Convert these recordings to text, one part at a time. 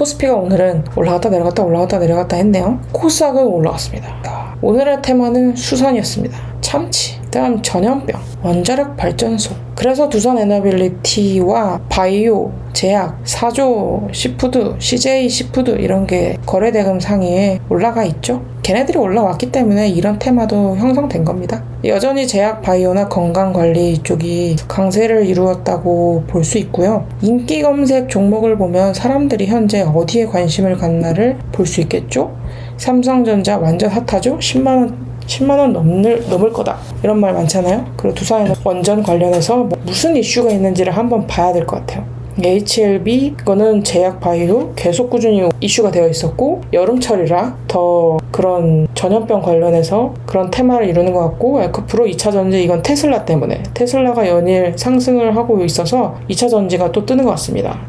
코스피가 오늘은 올라갔다 내려갔다 했네요. 코스닥은 올라갔습니다. 오늘의 테마는 수산이었습니다. 참치, 다음 전염병, 원자력 발전소. 그래서 두산에너빌리티와 바이오, 제약, 사조, 시푸드, CJ 시푸드 이런 게 거래대금 상위에 올라가 있죠. 걔네들이 올라왔기 때문에 이런 테마도 형성된 겁니다. 여전히 제약, 바이오나 건강관리 쪽이 강세를 이루었다고 볼 수 있고요. 인기 검색 종목을 보면 사람들이 현재 어디에 관심을 갖나를 볼 수 있겠죠. 삼성전자 완전 핫하죠. 10만원 넘을 거다 이런 말 많잖아요. 그리고 두산에는 원전 관련해서 무슨 이슈가 있는지를 한번 봐야 될 것 같아요. HLB 이거는 제약 바이오 계속 꾸준히 이슈가 되어 있었고 여름철이라 더 그런 전염병 관련해서 그런 테마를 이루는 것 같고, 에코프로 2차 전지 이건 테슬라 때문에 테슬라가 연일 상승을 하고 있어서 2차 전지가 또 뜨는 것 같습니다.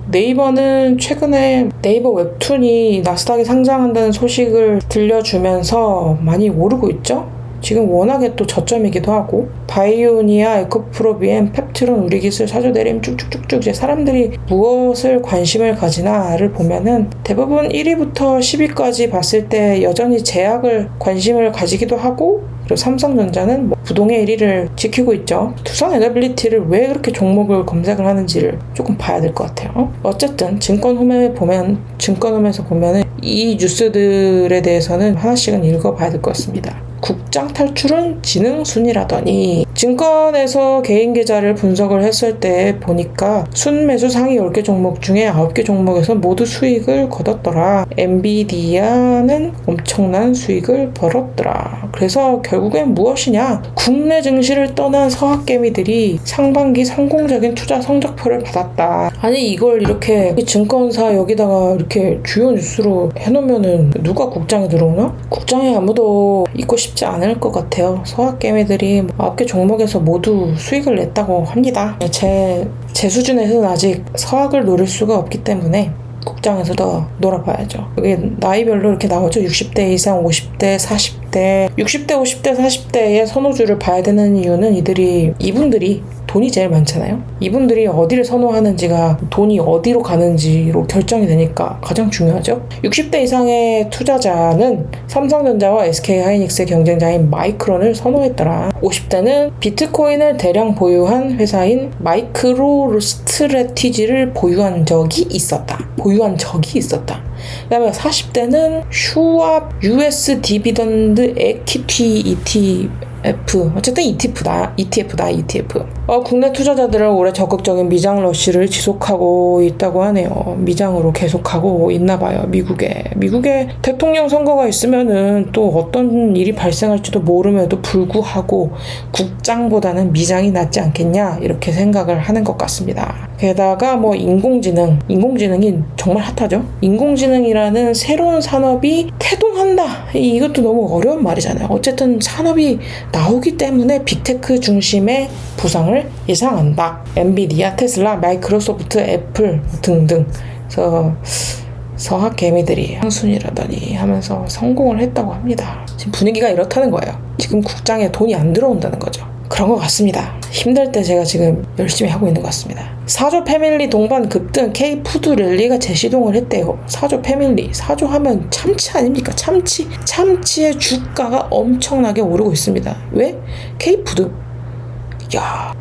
네이버는 최근에 네이버 웹툰이 나스닥에 상장한다는 소식을 들려주면서 많이 오르고 있죠. 지금 워낙에 또 저점이기도 하고, 바이오니아, 에코프로비엠, 펩트론, 우리기술, 사조대림 쭉쭉쭉쭉 이제 사람들이 무엇을 관심을 가지나를 보면은 대부분 1위부터 10위까지 봤을 때 여전히 제약을 관심을 가지기도 하고, 그리고 삼성전자는 부동의 1위를 지키고 있죠. 두산에너빌리티를 왜 그렇게 종목을 검색을 하는지를 조금 봐야 될 것 같아요. 어쨌든 증권홈에서 보면은 이 뉴스들에 대해서는 하나씩은 읽어봐야 될 것 같습니다. 국장 탈출은 지능순이라더니, 증권에서 개인 계좌를 분석을 했을 때 보니까 순매수 상위 10개 종목 중에 9개 종목에서 모두 수익을 거뒀더라. 엔비디아는 엄청난 수익을 벌었더라. 그래서 결국엔 무엇이냐? 국내 증시를 떠난 서학개미들이 상반기 성공적인 투자 성적표를 받았다. 아니 이걸 이렇게 증권사 여기다가 이렇게 주요 뉴스로 해놓으면은 누가 국장에 들어오나? 국장에 아무도 있고 싶지 않을 것 같아요. 서학개미들이 9개 종목에서 모두 수익을 냈다고 합니다. 제 수준에서는 아직 서학을 노릴 수가 없기 때문에 국장에서 더 놀아봐야죠. 여기 나이별로 이렇게 나오죠. 60대 이상, 50대, 40대, 60대, 50대, 40대의 선호주를 봐야 되는 이유는 이분들이 돈이 제일 많잖아요. 이분들이 어디를 선호하는지가 돈이 어디로 가는지로 결정이 되니까 가장 중요하죠. 60대 이상의 투자자는 삼성전자와 SK하이닉스의 경쟁자인 마이크론을 선호했더라. 50대는 비트코인을 대량 보유한 회사인 마이크로스트래티지를 보유한 적이 있었다. 그 다음에 40대는 슈왑 US 디비던드 에퀴티 ETF, 어쨌든 ETF다. 국내 투자자들은 올해 적극적인 미장 러쉬를 지속하고 있다고 하네요. 미장으로 계속하고 있나봐요. 미국에 대통령 선거가 있으면은 또 어떤 일이 발생할지도 모름에도 불구하고 국장보다는 미장이 낫지 않겠냐 이렇게 생각을 하는 것 같습니다. 게다가 인공지능이 정말 핫하죠. 인공지능이라는 새로운 산업이 태동한다. 이것도 너무 어려운 말이잖아요. 어쨌든 산업이 나오기 때문에 빅테크 중심의 부상을 예상한다. 엔비디아, 테슬라, 마이크로소프트, 애플 등등. 그래서 서학개미들이 향순이라더니 하면서 성공을 했다고 합니다. 지금 분위기가 이렇다는 거예요. 지금 국장에 돈이 안 들어온다는 거죠. 그런 것 같습니다. 힘들 때 제가 지금 열심히 하고 있는 것 같습니다. 사조 패밀리 동반 급등, K푸드 랠리가 재시동을 했대요. 사조 하면 참치 아닙니까? 참치의 주가가 엄청나게 오르고 있습니다. 왜? K푸드.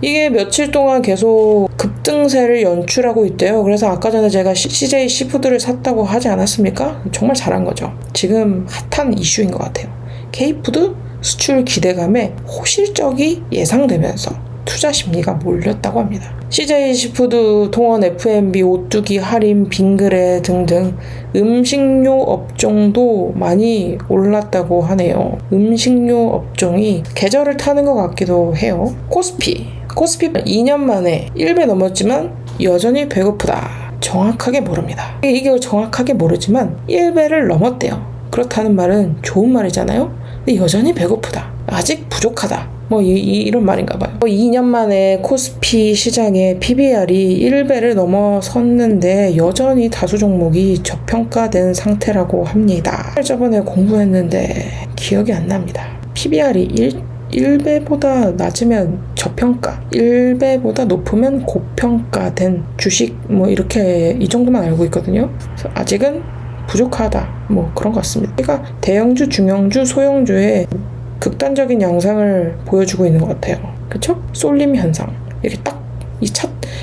이게 며칠 동안 계속 급등세를 연출하고 있대요. 그래서 아까 전에 제가 CJ 시푸드를 샀다고 하지 않았습니까? 정말 잘한 거죠. 지금 핫한 이슈인 것 같아요. K푸드 수출 기대감에 호실적이 예상되면서 투자 심리가 몰렸다고 합니다. CJ 시푸드, 통원 F&B, 오뚜기, 할인, 빙그레 등등 음식료 업종도 많이 올랐다고 하네요. 음식료 업종이 계절을 타는 것 같기도 해요. 코스피 2년 만에 1배 넘었지만 여전히 배고프다. 정확하게 모릅니다. 이게 정확하게 모르지만 1배를 넘었대요. 그렇다는 말은 좋은 말이잖아요. 근데 여전히 배고프다. 아직 부족하다. 이런 말인가 봐요. 2년 만에 코스피 시장의 PBR이 1배를 넘어섰는데 여전히 다수 종목이 저평가된 상태라고 합니다. 저번에 공부했는데 기억이 안 납니다. PBR이 1배보다 낮으면 저평가, 1배보다 높으면 고평가된 주식 뭐 이렇게 이 정도만 알고 있거든요. 그래서 아직은 부족하다 뭐 그런 것 같습니다. 그러니까 대형주, 중형주, 소형주의 극단적인 양상을 보여주고 있는 것 같아요. 그쵸? 쏠림 현상. 이렇게 딱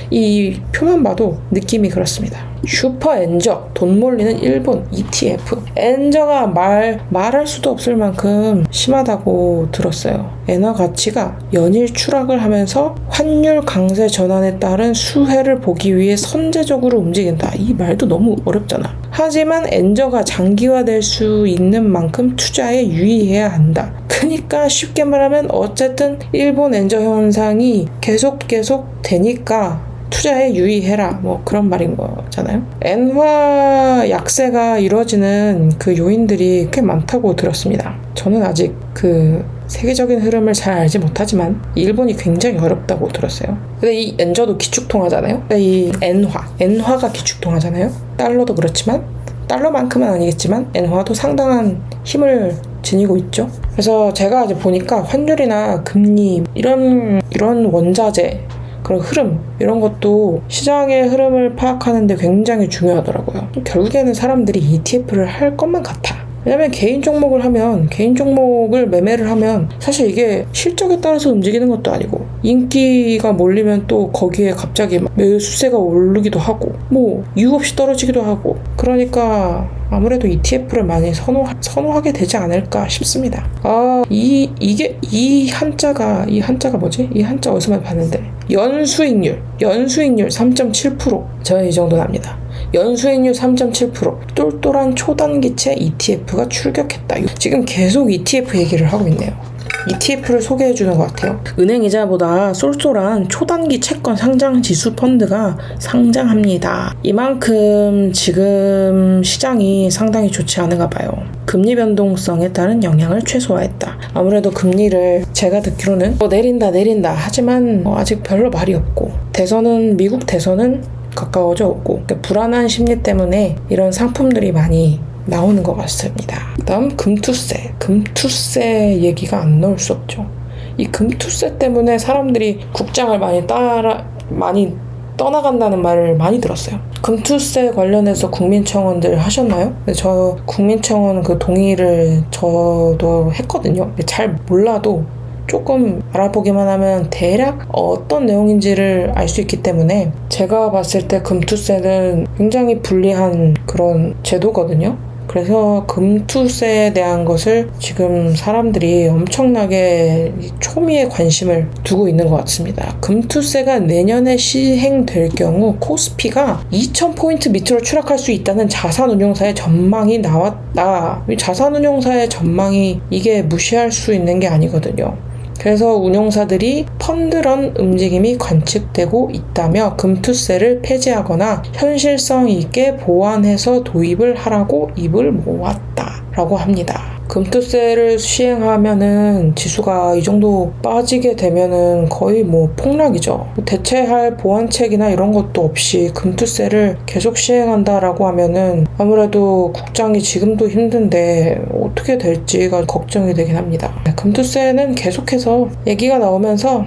이 표만 봐도 느낌이 그렇습니다. 슈퍼 엔저, 돈 몰리는 일본 ETF. 엔저가 말할 수도 없을 만큼 심하다고 들었어요. 엔화 가치가 연일 추락을 하면서 환율 강세 전환에 따른 수혜를 보기 위해 선제적으로 움직인다. 이 말도 너무 어렵잖아. 하지만 엔저가 장기화될 수 있는 만큼 투자에 유의해야 한다. 그러니까 쉽게 말하면 어쨌든 일본 엔저 현상이 계속 되니까 투자에 유의해라 뭐 그런 말인 거잖아요. 엔화 약세가 이루어지는 그 요인들이 꽤 많다고 들었습니다. 저는 아직 그 세계적인 흐름을 잘 알지 못하지만 일본이 굉장히 어렵다고 들었어요. 근데 이 엔저도 기축통화잖아요. 근데 이 엔화가 기축통화잖아요. 달러도 그렇지만 달러만큼은 아니겠지만 엔화도 상당한 힘을 지니고 있죠. 그래서 제가 이제 보니까 환율이나 금리 이런 원자재 그런 흐름 이런 것도 시장의 흐름을 파악하는 데 굉장히 중요하더라고요. 결국에는 사람들이 ETF를 할 것만 같아. 왜냐면 개인 종목을 매매를 하면 사실 이게 실적에 따라서 움직이는 것도 아니고 인기가 몰리면 또 거기에 갑자기 매수세가 오르기도 하고 뭐 이유 없이 떨어지기도 하고 그러니까 아무래도 ETF를 많이 선호하게 되지 않을까 싶습니다. 이 한자가 뭐지? 이 한자 어디서 봤는데 연수익률 3.7% 저는 이 정도 납니다. 연수익률 3.7% 똘똘한 초단기채 ETF가 출격했다. 지금 계속 ETF 얘기를 하고 있네요. ETF를 소개해주는 것 같아요. 은행이자보다 쏠쏠한 초단기 채권 상장 지수 펀드가 상장합니다. 이만큼 지금 시장이 상당히 좋지 않은가 봐요. 금리 변동성에 따른 영향을 최소화했다. 아무래도 금리를 제가 듣기로는 내린다 하지만 아직 별로 말이 없고 미국 대선은 가까워져 오고 불안한 심리 때문에 이런 상품들이 많이 나오는 것 같습니다. 다음 금투세 얘기가 안 나올 수 없죠. 이 금투세 때문에 사람들이 국장을 많이 떠나간다는 말을 많이 들었어요. 금투세 관련해서 국민청원들 하셨나요? 저 국민청원 그 동의를 저도 했거든요. 잘 몰라도 조금 알아보기만 하면 대략 어떤 내용인지를 알 수 있기 때문에 제가 봤을 때 금투세는 굉장히 불리한 그런 제도거든요. 그래서 금투세에 대한 것을 지금 사람들이 엄청나게 초미의 관심을 두고 있는 것 같습니다. 금투세가 내년에 시행될 경우 코스피가 2000포인트 밑으로 추락할 수 있다는 자산운용사의 전망이 나왔다. 자산운용사의 전망이 이게 무시할 수 있는 게 아니거든요. 그래서 운용사들이 펀드런 움직임이 관측되고 있다며 금투세를 폐지하거나 현실성 있게 보완해서 도입을 하라고 입을 모았다라고 합니다. 금투세를 시행하면은 지수가 이 정도 빠지게 되면은 거의 폭락이죠. 대체할 보완책이나 이런 것도 없이 금투세를 계속 시행한다라고 하면은 아무래도 국장이 지금도 힘든데 어떻게 될지가 걱정이 되긴 합니다. 금투세는 계속해서 얘기가 나오면서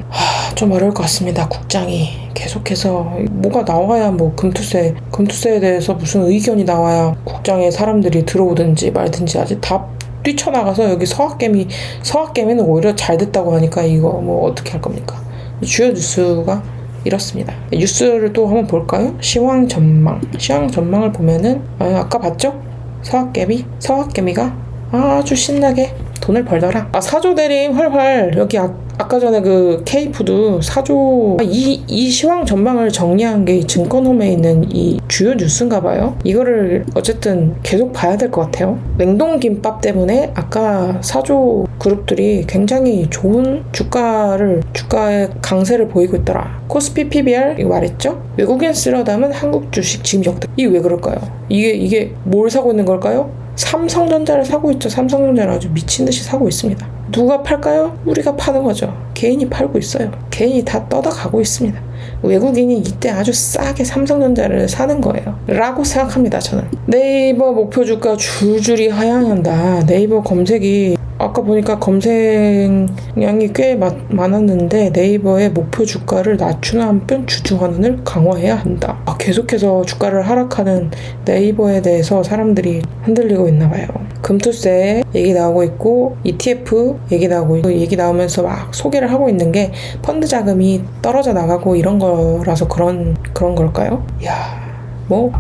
좀 어려울 것 같습니다. 국장이 계속해서 뭐가 나와야 금투세에 대해서 무슨 의견이 나와야 국장에 사람들이 들어오든지 말든지 아직 다 뛰쳐나가서 여기 서학개미는 오히려 잘 됐다고 하니까 이거 어떻게 할 겁니까? 주요 뉴스가 이렇습니다. 뉴스를 또 한번 볼까요? 시황 전망을 보면은 아까 봤죠? 서학개미가 아주 신나게 돈을 벌더라. 사조 대림 활활. 여기 아까 전에 그 K푸드 사조 이 시황 전망을 정리한 게 증권홈에 있는 이 주요 뉴스인가 봐요. 이거를 어쨌든 계속 봐야 될 것 같아요. 냉동김밥 때문에 아까 사조 그룹들이 굉장히 좋은 주가의 강세를 보이고 있더라. 코스피 PBR 이거 말했죠? 외국인 쓸어 담은 한국 주식 지금 역대. 이게 왜 그럴까요? 이게 뭘 사고 있는 걸까요? 삼성전자를 사고 있죠. 삼성전자를 아주 미친듯이 사고 있습니다. 누가 팔까요? 우리가 파는 거죠. 개인이 팔고 있어요. 개인이 다 떠다가고 있습니다. 외국인이 이때 아주 싸게 삼성전자를 사는 거예요. 라고 생각합니다. 저는. 네이버 목표 주가 줄줄이 하향한다. 네이버 검색이 아까 아까 보니까 검색량이 꽤 많았는데 네이버의 목표 주가를 낮추는 한편 주주 환원을 강화해야 한다. 계속해서 주가를 하락하는 네이버에 대해서 사람들이 흔들리고 있나 봐요. 금투세 얘기 나오고 있고 ETF 얘기 나오고 있고, 얘기 나오면서 막 소개를 하고 있는 게 펀드 자금이 떨어져 나가고 이런 거라서 그런 걸까요?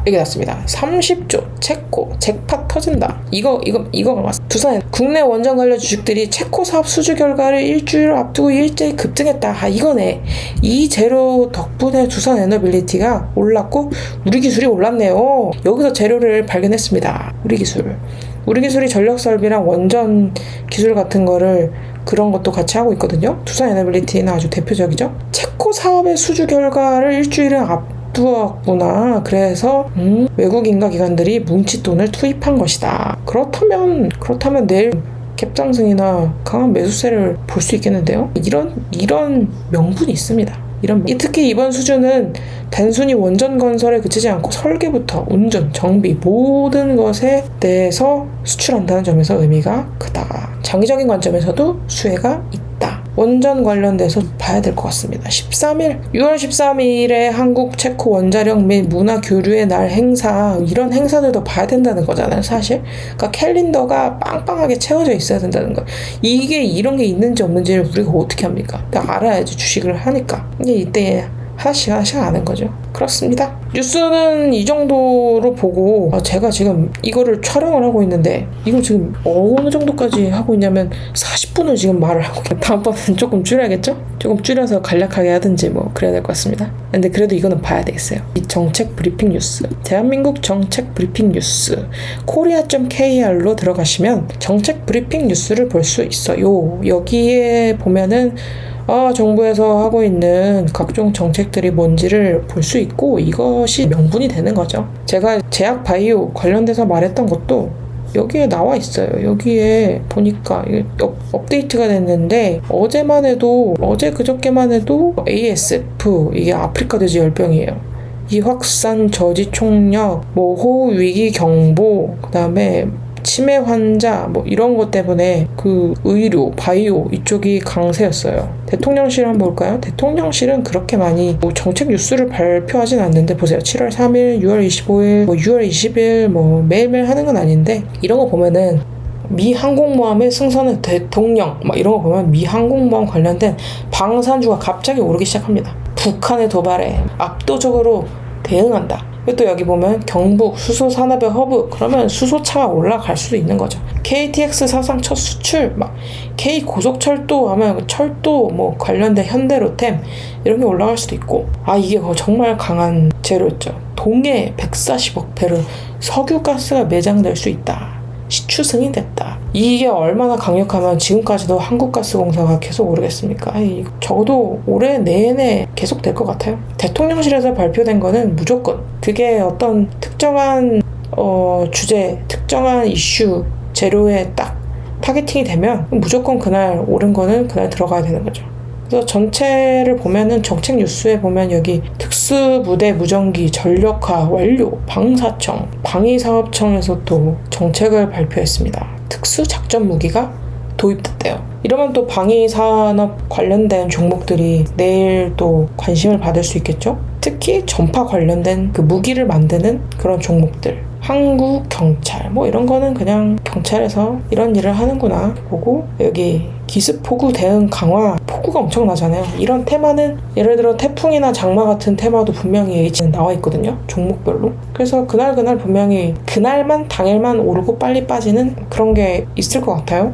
얘기 났습니다. 30조 체코 잭팟 터진다. 이거가 맞습니다. 두산 국내 원전 관련 주식들이 체코 사업 수주 결과를 일주일 앞두고 일제히 급등했다. 이거네. 이 재료 덕분에 두산 에너빌리티가 올랐고 우리 기술이 올랐네요. 여기서 재료를 발견했습니다. 우리 기술이 전력 설비랑 원전 기술 같은 거를 그런 것도 같이 하고 있거든요. 두산 에너빌리티는 아주 대표적이죠. 체코 사업의 수주 결과를 일주일은 앞두었구나. 그래서 외국인과 기관들이 뭉칫돈을 투입한 것이다. 그렇다면 내일 갭상승이나 강한 매수세를 볼 수 있겠는데요. 이런 명분이 있습니다. 특히 이번 수주는 단순히 원전 건설에 그치지 않고 설계부터 운전, 정비 모든 것에 대해서 수출한다는 점에서 의미가 크다. 장기적인 관점에서도 수혜가 있다. 원전 관련돼서 봐야 될 것 같습니다. 6월 13일에 한국 체코 원자력 및 문화 교류의 날 행사, 이런 행사들도 봐야 된다는 거잖아요, 사실. 그러니까 캘린더가 빵빵하게 채워져 있어야 된다는 거예요. 이게 이런 게 있는지 없는지를 우리가 어떻게 합니까? 알아야지, 주식을 하니까. 이게 이때 하나씩 아는 거죠. 그렇습니다. 뉴스는 이 정도로 보고, 제가 지금 이거를 촬영을 하고 있는데 이거 지금 어느 정도까지 하고 있냐면 40분을 지금 말을 하고 다음번에는 조금 줄여야겠죠? 조금 줄여서 간략하게 하든지 뭐 그래야 될 것 같습니다. 근데 그래도 이거는 봐야 되겠어요. 이 정책 브리핑 뉴스, 대한민국 정책 브리핑 뉴스 korea.kr로 들어가시면 정책 브리핑 뉴스를 볼 수 있어요. 여기에 보면은 정부에서 하고 있는 각종 정책들이 뭔지를 볼 수 있고, 이것이 명분이 되는 거죠. 제가 제약 바이오 관련돼서 말했던 것도 여기에 나와 있어요. 여기에 보니까 이게 업데이트가 됐는데, 어제 그저께만 해도 ASF, 이게 아프리카 돼지 열병이에요. 이 확산 저지 총력, 호우 위기 경보, 그다음에 치매 환자 이런 것 때문에 그 의료, 바이오 이쪽이 강세였어요. 대통령실 한번 볼까요? 대통령실은 그렇게 많이 정책 뉴스를 발표하진 않는데, 보세요. 7월 3일, 6월 25일, 6월 20일 매일매일 하는 건 아닌데, 이런 거 보면은 미 항공모함의 승선은 대통령 이런 거 보면 미 항공모함 관련된 방산주가 갑자기 오르기 시작합니다. 북한의 도발에 압도적으로 대응한다. 또 여기 보면 경북 수소산업의 허브, 그러면 수소차가 올라갈 수도 있는 거죠. KTX 사상 첫 수출, K 고속철도 하면 철도 관련된 현대로템 이런 게 올라갈 수도 있고, 이게 정말 강한 재료였죠. 동해 140억 배럴 석유가스가 매장될 수 있다. 시추 승인됐다. 이게 얼마나 강력하면 지금까지도 한국가스공사가 계속 오르겠습니까? 적어도 올해 내내 계속 될 것 같아요. 대통령실에서 발표된 거는 무조건 그게 어떤 특정한 주제, 특정한 이슈, 재료에 딱 타겟팅이 되면 무조건 그날 오른 거는 그날 들어가야 되는 거죠. 그래서 전체를 보면은 정책 뉴스에 보면 여기 특수부대 무전기 전력화 완료, 방사청, 방위사업청에서 또 정책을 발표했습니다. 특수작전 무기가 도입됐대요. 이러면 또 방위산업 관련된 종목들이 내일 또 관심을 받을 수 있겠죠? 특히 전파 관련된 그 무기를 만드는 그런 종목들, 한국 경찰 이런 거는 그냥 경찰에서 이런 일을 하는구나 보고, 여기 기습폭우 대응 강화, 폭우가 엄청나잖아요. 이런 테마는 예를 들어 태풍이나 장마 같은 테마도 분명히 H는 나와 있거든요, 종목별로. 그래서 그날 분명히 그날만 당일만 오르고 빨리 빠지는 그런 게 있을 것 같아요.